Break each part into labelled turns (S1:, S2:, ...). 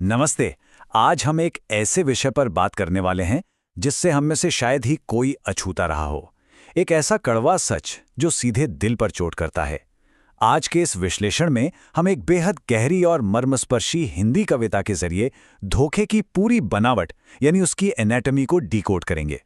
S1: नमस्ते। आज हम एक ऐसे विषय पर बात करने वाले हैं जिससे हम में से शायद ही कोई अछूता रहा हो। एक ऐसा कड़वा सच जो सीधे दिल पर चोट करता है। आज के इस विश्लेषण में हम एक बेहद गहरी और मर्मस्पर्शी हिंदी कविता के जरिए धोखे की पूरी बनावट यानी उसकी एनाटॉमी को डिकोड करेंगे।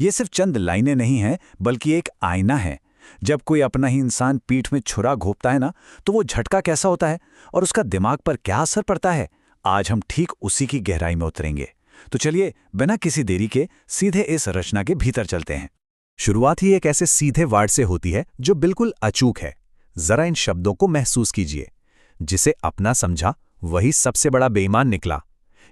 S1: ये सिर्फ चंद लाइनें नहीं हैं बल्कि एक आईना है। जब कोई अपना ही इंसान पीठ में छुरा घोंपता है ना, तो वो झटका कैसा होता है और उसका दिमाग पर क्या असर पड़ता है, आज हम ठीक उसी की गहराई में उतरेंगे। तो चलिए बिना किसी देरी के सीधे इस रचना के भीतर चलते हैं।
S2: शुरुआत ही एक ऐसे सीधे वर्ड से होती है जो बिल्कुल अचूक है। जरा इन शब्दों को महसूस कीजिए। जिसे अपना समझा वही सबसे बड़ा बेईमान निकला।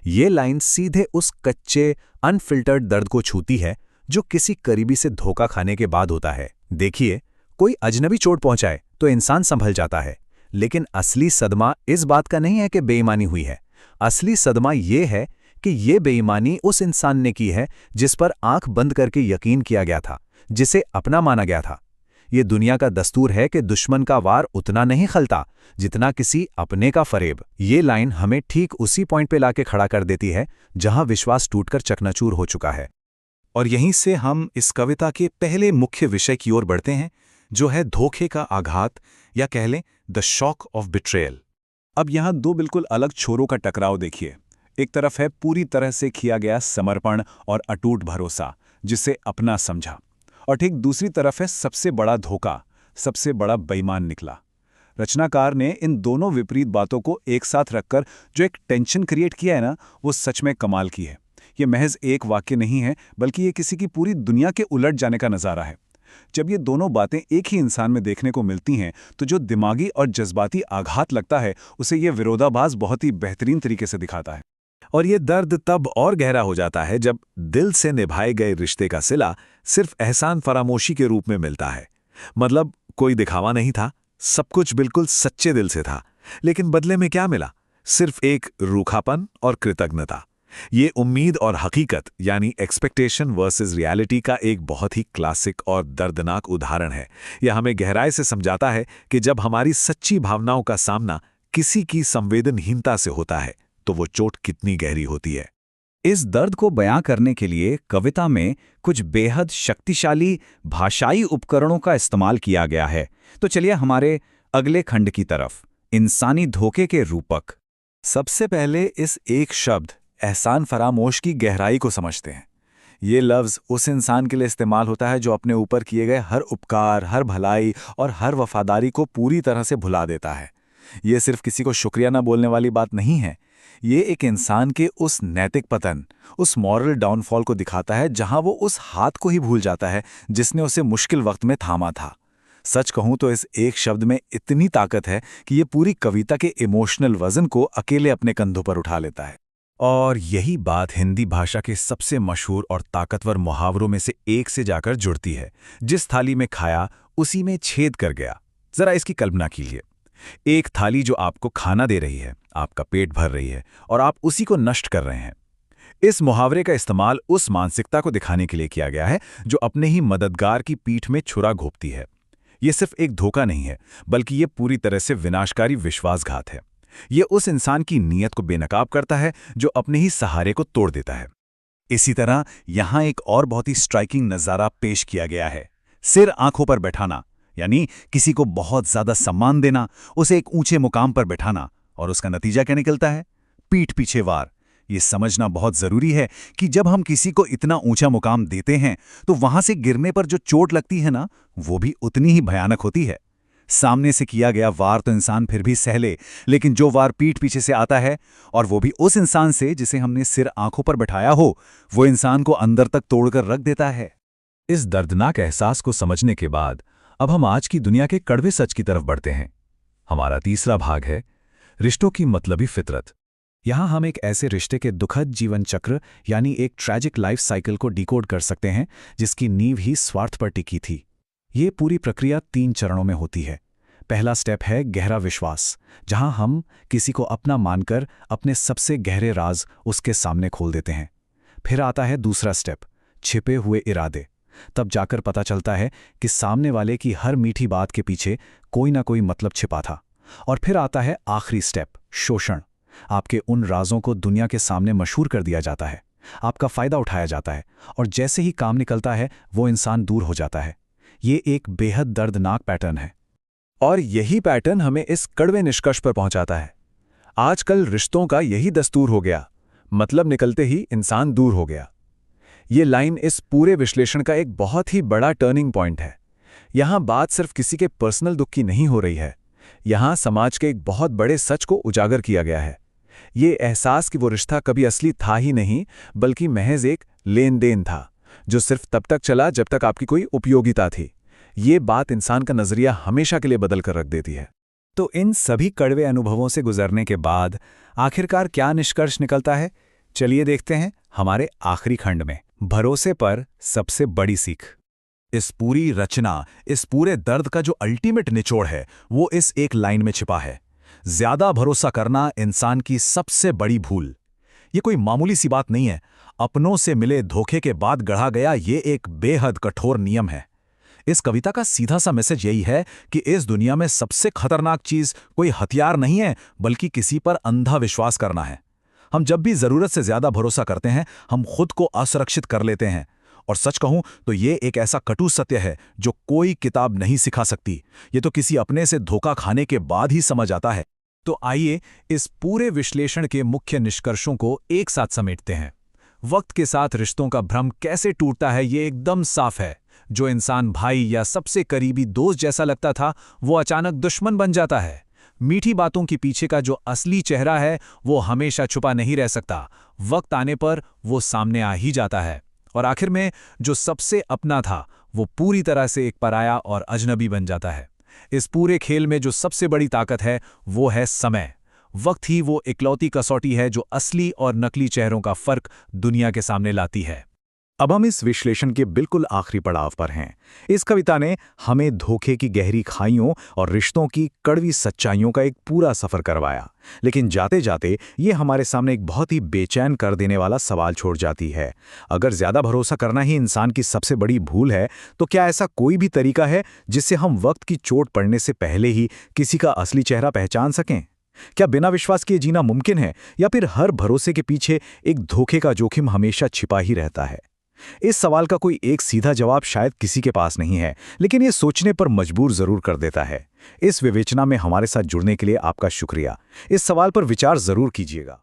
S2: ये लाइन सीधे उस कच्चे अनफिल्टर्ड दर्द को छूती है जो किसी करीबी से धोखा खाने के बाद होता है। देखिए, कोई अजनबी चोट पहुंचाए तो इंसान संभल जाता है, लेकिन असली सदमा इस बात का नहीं है कि बेईमानी हुई है। असली सदमा ये है कि ये बेईमानी उस इंसान ने की है जिस पर आंख बंद करके यकीन किया गया था, जिसे अपना माना गया था। ये दुनिया का दस्तूर है कि दुश्मन का वार उतना नहीं खलता जितना किसी अपने का फरेब। ये लाइन हमें ठीक उसी पॉइंट पे लाके खड़ा कर देती है जहां विश्वास टूटकर चकनाचूर हो चुका है।
S3: और यहीं से हम इस कविता के पहले मुख्य विषय की ओर बढ़ते हैं, जो है धोखे का आघात, या कह लें द शॉक ऑफ बिट्रेयल। अब यहाँ दो बिल्कुल अलग छोरों का टकराव देखिए। एक तरफ है पूरी तरह से किया गया समर्पण और अटूट भरोसा, जिसे अपना समझा, और ठीक दूसरी तरफ है सबसे बड़ा धोखा, सबसे बड़ा बेईमान निकला। रचनाकार ने इन दोनों विपरीत बातों को एक साथ रखकर जो एक टेंशन क्रिएट किया है ना, वो सच में कमाल की है। ये महज एक वाक्य नहीं है, बल्कि ये किसी की पूरी दुनिया के उलट जाने का नज़ारा है। जब ये दोनों बातें एक ही इंसान में देखने को मिलती हैं, तो जो दिमागी और जज्बाती आघात लगता है, उसे ये विरोधाभास बहुत ही बेहतरीन तरीके से दिखाता है।
S1: और ये दर्द तब और गहरा हो जाता है जब दिल से निभाए गए रिश्ते का सिला सिर्फ एहसान फरामोशी के रूप में मिलता है। मतलब कोई दिखावा नहीं था, सब कुछ बिल्कुल सच्चे दिल से था, लेकिन बदले में क्या मिला? सिर्फ एक रूखापन और कृतज्ञता। ये उम्मीद और हकीकत यानी एक्सपेक्टेशन वर्सेस रियलिटी का एक बहुत ही क्लासिक और दर्दनाक उदाहरण है। यह हमें गहराई से समझाता है कि जब हमारी सच्ची भावनाओं का सामना किसी की संवेदनहीनता से होता है, तो वो चोट कितनी गहरी होती है।
S2: इस दर्द को बयां करने के लिए कविता में कुछ बेहद शक्तिशाली भाषाई उपकरणों का इस्तेमाल किया गया है। तो चलिए हमारे अगले खंड की तरफ, इंसानी धोखे के रूपक।
S3: सबसे पहले इस एक शब्द एहसान फरामोश की गहराई को समझते हैं। ये लफ्ज़ उस इंसान के लिए इस्तेमाल होता है जो अपने ऊपर किए गए हर उपकार, हर भलाई और हर वफादारी को पूरी तरह से भुला देता है। ये सिर्फ किसी को शुक्रिया ना बोलने वाली बात नहीं है। ये एक इंसान के उस नैतिक पतन, उस मॉरल डाउनफॉल को दिखाता है जहां वो उस हाथ को ही भूल जाता है जिसने उसे मुश्किल वक्त में थामा था। सच कहूं तो इस एक शब्द में इतनी ताकत है कि ये पूरी कविता के इमोशनल वजन को अकेले अपने कंधों पर उठा लेता है।
S2: और यही बात हिंदी भाषा के सबसे मशहूर और ताकतवर मुहावरों में से एक से जाकर जुड़ती है। जिस थाली में खाया उसी में छेद कर गया। जरा इसकी कल्पना कीजिए। एक थाली जो आपको खाना दे रही है, आपका पेट भर रही है, और आप उसी को नष्ट कर रहे हैं। इस मुहावरे का इस्तेमाल उस मानसिकता को दिखाने के लिए किया गया है जो अपने ही मददगार की पीठ में छुरा घोंपती है। ये सिर्फ एक धोखा नहीं है, बल्कि ये पूरी तरह से विनाशकारी विश्वासघात है। ये उस इंसान की नीयत को बेनकाब करता है जो अपने ही सहारे को तोड़ देता है। इसी तरह यहां एक और बहुत ही स्ट्राइकिंग नज़ारा पेश किया गया है। सिर आंखों पर बैठाना, यानी किसी को बहुत ज्यादा सम्मान देना, उसे एक ऊंचे मुकाम पर बैठाना, और उसका नतीजा क्या निकलता है? पीठ पीछे वार। ये समझना बहुत जरूरी है कि जब हम किसी को इतना ऊंचा मुकाम देते हैं, तो वहां से गिरने पर जो चोट लगती है ना, वो भी उतनी ही भयानक होती है। सामने से किया गया वार तो इंसान फिर भी सह ले, लेकिन जो वार पीठ पीछे से आता है, और वो भी उस इंसान से जिसे हमने सिर आंखों पर बैठाया हो, वो इंसान को अंदर तक तोड़कर रख देता है।
S1: इस दर्दनाक एहसास को समझने के बाद अब हम आज की दुनिया के कड़वे सच की तरफ बढ़ते हैं। हमारा तीसरा भाग है रिश्तों की मतलबी फितरत। यहां हम एक ऐसे रिश्ते के दुखद जीवन चक्र यानी एक ट्रैजिक लाइफ साइकिल को डिकोड कर सकते हैं जिसकी नींव ही स्वार्थ पर टिकी थी। ये पूरी प्रक्रिया 3 चरणों में होती है। पहला स्टेप है गहरा विश्वास, जहां हम किसी को अपना मानकर अपने सबसे गहरे राज उसके सामने खोल देते हैं। फिर आता है दूसरा स्टेप, छिपे हुए इरादे। तब जाकर पता चलता है कि सामने वाले की हर मीठी बात के पीछे कोई ना कोई मतलब छिपा था। और फिर आता है आखिरी स्टेप, शोषण, आपके उन राजों को दुनिया के सामने मशहूर कर दिया जाता है, आपका फ़ायदा उठाया जाता है, और जैसे ही काम निकलता है वो इंसान दूर हो जाता है। ये एक बेहद दर्दनाक पैटर्न है।
S2: और यही पैटर्न हमें इस कड़वे निष्कर्ष पर पहुंचाता है। आजकल रिश्तों का यही दस्तूर हो गया, मतलब निकलते ही इंसान दूर हो गया। ये लाइन इस पूरे विश्लेषण का एक बहुत ही बड़ा टर्निंग पॉइंट है। यहां बात सिर्फ किसी के पर्सनल दुख की नहीं हो रही है, यहां समाज के एक बहुत बड़े सच को उजागर किया गया है। ये एहसास कि वो रिश्ता कभी असली था ही नहीं, बल्कि महज एक लेन देन था, जो सिर्फ तब तक चला जब तक आपकी कोई उपयोगिता थी। ये बात इंसान का नजरिया हमेशा के लिए बदल कर रख देती है।
S1: तो इन सभी कड़वे अनुभवों से गुजरने के बाद आखिरकार क्या निष्कर्ष निकलता है, चलिए देखते हैं हमारे आखिरी खंड में, भरोसे पर सबसे बड़ी सीख।
S2: इस पूरी रचना, इस पूरे दर्द का जो अल्टीमेट निचोड़ है, वो इस एक लाइन में छिपा है। ज्यादा भरोसा करना इंसान की सबसे बड़ी भूल। ये कोई मामूली सी बात नहीं है। अपनों से मिले धोखे के बाद गढ़ा गया ये एक बेहद कठोर नियम है। इस कविता का सीधा सा मैसेज यही है कि इस दुनिया में सबसे खतरनाक चीज कोई हथियार नहीं है, बल्कि किसी पर अंधा विश्वास करना है। हम जब भी जरूरत से ज्यादा भरोसा करते हैं, हम खुद को असुरक्षित कर लेते हैं। और सच कहूं तो ये एक ऐसा कटु सत्य है जो कोई किताब नहीं सिखा सकती। ये तो किसी अपने से धोखा खाने के बाद ही समझ आता है।
S1: तो आइए इस पूरे विश्लेषण के मुख्य निष्कर्षों को एक साथ समेटते हैं। वक्त के साथ रिश्तों का भ्रम कैसे टूटता है, ये एकदम साफ है। जो इंसान भाई या सबसे करीबी दोस्त जैसा लगता था, वो अचानक दुश्मन बन जाता है। मीठी बातों के पीछे का जो असली चेहरा है, वो हमेशा छुपा नहीं रह सकता। वक्त आने पर वो सामने आ ही जाता है। और आखिर में जो सबसे अपना था, वो पूरी तरह से एक पराया और अजनबी बन जाता है। इस पूरे खेल में जो सबसे बड़ी ताकत है, वो है समय। वक्त ही वो इकलौती कसौटी है जो असली और नकली चेहरों का फर्क दुनिया के सामने लाती है।
S3: अब हम इस विश्लेषण के बिल्कुल आखिरी पड़ाव पर हैं। इस कविता ने हमें धोखे की गहरी खाइयों और रिश्तों की कड़वी सच्चाइयों का एक पूरा सफर करवाया। लेकिन जाते जाते ये हमारे सामने एक बहुत ही बेचैन कर देने वाला सवाल छोड़ जाती है। अगर ज्यादा भरोसा करना ही इंसान की सबसे बड़ी भूल है, तो क्या ऐसा कोई भी तरीका है जिससे हम वक्त की चोट पड़ने से पहले ही किसी का असली चेहरा पहचान सकें? क्या बिना विश्वास किए जीना मुमकिन है, या फिर हर भरोसे के पीछे एक धोखे का जोखिम हमेशा छिपा ही रहता है? इस सवाल का कोई एक सीधा जवाब शायद किसी के पास नहीं है, लेकिन ये सोचने पर मजबूर जरूर कर देता है। इस विवेचना में हमारे साथ जुड़ने के लिए आपका शुक्रिया। इस सवाल पर विचार जरूर कीजिएगा।